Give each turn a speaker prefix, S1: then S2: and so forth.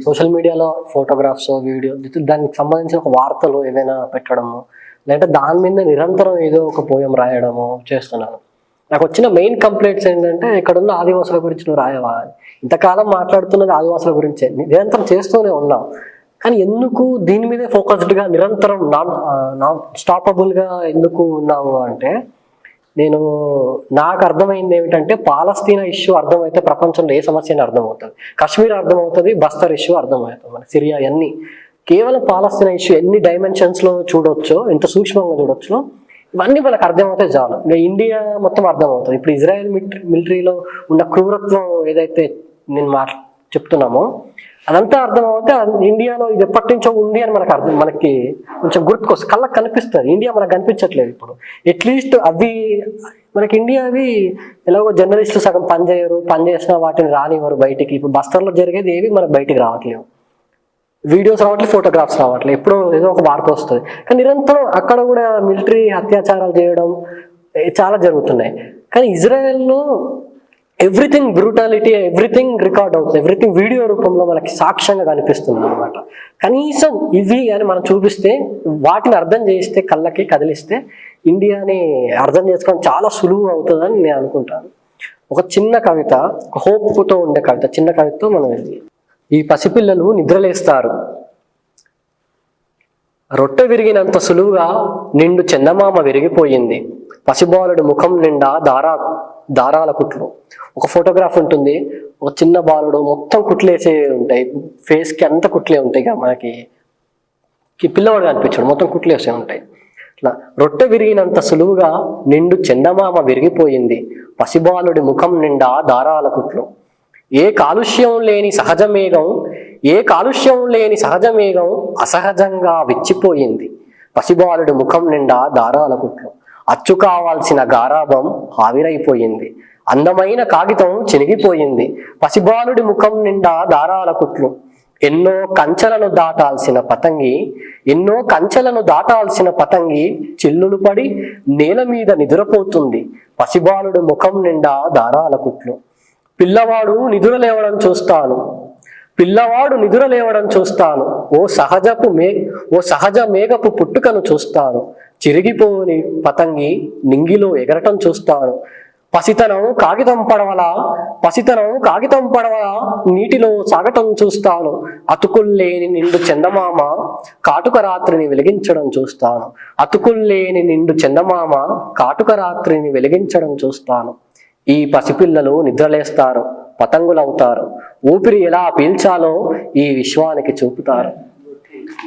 S1: Social మీడియాలో photographs video దానికి సంబంధించిన ఒక వార్తలు ఏదైనా పెట్టడము, లేదంటే దాని మీద నిరంతరం ఏదో ఒక పోయం రాయడము చేస్తున్నాను. నాకు వచ్చిన మెయిన్ కంప్లైంట్స్ ఏంటంటే, ఇక్కడున్న ఆదివాసుల గురించి నువ్వు రాయవా, ఇంతకాలం మాట్లాడుతున్నది ఆదివాసుల గురించే, నిరంతరం చేస్తూనే ఉన్నావు, కానీ ఎందుకు దీని మీదే ఫోకస్డ్గా నిరంతరం నాన్ స్టాపబుల్గా ఎందుకు ఉన్నావు అంటే, నాకు అర్థమైంది ఏమిటంటే, పాలస్తీనా ఇష్యూ అర్థమైతే ప్రపంచంలో ఏ సమస్యని అర్థమవుతుంది, కాశ్మీర్ అర్థమవుతుంది, బస్తర్ ఇష్యూ అర్థమవుతుంది, మన సిరియా అన్ని. కేవలం పాలస్తీనా ఇష్యూ ఎన్ని డైమెన్షన్స్లో చూడొచ్చో, ఎంత సూక్ష్మంగా చూడొచ్చో, ఇవన్నీ మనకు అర్థమవుతాయి చాలు. ఇంకా ఇండియా మొత్తం అర్థమవుతుంది. ఇప్పుడు ఇజ్రాయెల్ మిలిటరీలో ఉన్న క్రూరత్వం ఏదైతే నేను చెప్తున్నామో అదంతా అర్థమవుతే ఇండియాలో ఇది ఎప్పటి నుంచో ఉంది అని మనకి కొంచెం గుర్తుకొస్తుంది, కళ్ళకి కనిపిస్తుంది. ఇండియా మనకు కనిపించట్లేదు ఇప్పుడు. అట్లీస్ట్ అవి మనకి ఇండియావి ఎలాగో జర్నలిస్టులు సగం పనిచేయరు, పనిచేసిన వాటిని రానివ్వరు బయటికి. ఇప్పుడు బస్తర్లో జరిగేది ఏవి మనకు బయటికి రావట్లేవు, వీడియోస్ రావట్లేదు, ఫోటోగ్రాఫ్స్ రావట్లేదు, ఎప్పుడో ఏదో ఒక వార్త వస్తుంది. కానీ నిరంతరం అక్కడ కూడా మిలిటరీ అత్యాచారాలు చేయడం చాలా జరుగుతున్నాయి. కానీ ఇజ్రాయెల్లో ఎవ్రీథింగ్ బ్రూటాలిటీ, ఎవ్రీథింగ్ రికార్డ్ అవుతుంది, ఎవ్రీథింగ్ వీడియో రూపంలో మనకి సాక్ష్యంగా కనిపిస్తుంది అనమాట. కనీసం ఇవి అని మనం చూపిస్తే, వాటిని అర్థం చేస్తే, కళ్ళకి కదిలిస్తే ఇండియాని అర్థం చేసుకోవడం చాలా సులువు అవుతుందని నేను అనుకుంటాను. ఒక చిన్న కవిత, ఒక హోప్తో ఉండే కవిత, చిన్న కవితతో మనం ఈ పసిపిల్లలు నిద్రలేస్తారు, రొట్టె విరిగినంత సులువుగా నిండు చందమామ విరిగిపోయింది, పసిబాలుడి ముఖం నిండా దారాల కుట్లు. ఒక ఫోటోగ్రాఫ్ ఉంటుంది, ఒక చిన్న బాలుడు మొత్తం కుట్లేసే ఉంటాయి, ఫేస్కి అంత కుట్లే ఉంటాయి, మనకి పిల్లవాడు కనిపించాడు, మొత్తం కుట్లేసే ఉంటాయి. ఇట్లా రొట్టె విరిగినంత సులువుగా నిండు చందమామ విరిగిపోయింది, పసిబాలుడి ముఖం నిండా దారాల కుట్లు. ఏ కాలుష్యం లేని సహజమేఘం అసహజంగా విచ్చిపోయింది, పసిబాలుడి ముఖం నిండా దారాల కుట్లు. అచ్చు కావాల్సిన గారాబం ఆవిరైపోయింది, అందమైన కాగితం చినిగిపోయింది, పసిబాలుడి ముఖం నిండా దారాల కుట్లు. ఎన్నో కంచెలను దాటాల్సిన పతంగి చిల్లులు పడి నేల మీద నిద్రపోతుంది, పసిబాలుడి ముఖం నిండా దారాల కుట్లు. పిల్లవాడు నిద్ర లేవడం చూస్తాను, ఓ సహజ మేఘపు పుట్టుకను చూస్తాను, చిరిగిపోని పతంగి నింగిలో ఎగరటం చూస్తాను, పసితనం కాగితం పడవలా నీటిలో సాగటం చూస్తాను, అతుకుల్లేని నిండు చందమామ కాటుక రాత్రిని వెలిగించడం చూస్తాను. ఈ పసిపిల్లలు నిద్రలేస్తారు, పతంగులవుతారు, ఊపిరి ఎలా పీల్చాలో ఈ విశ్వానికి చూపుతారు.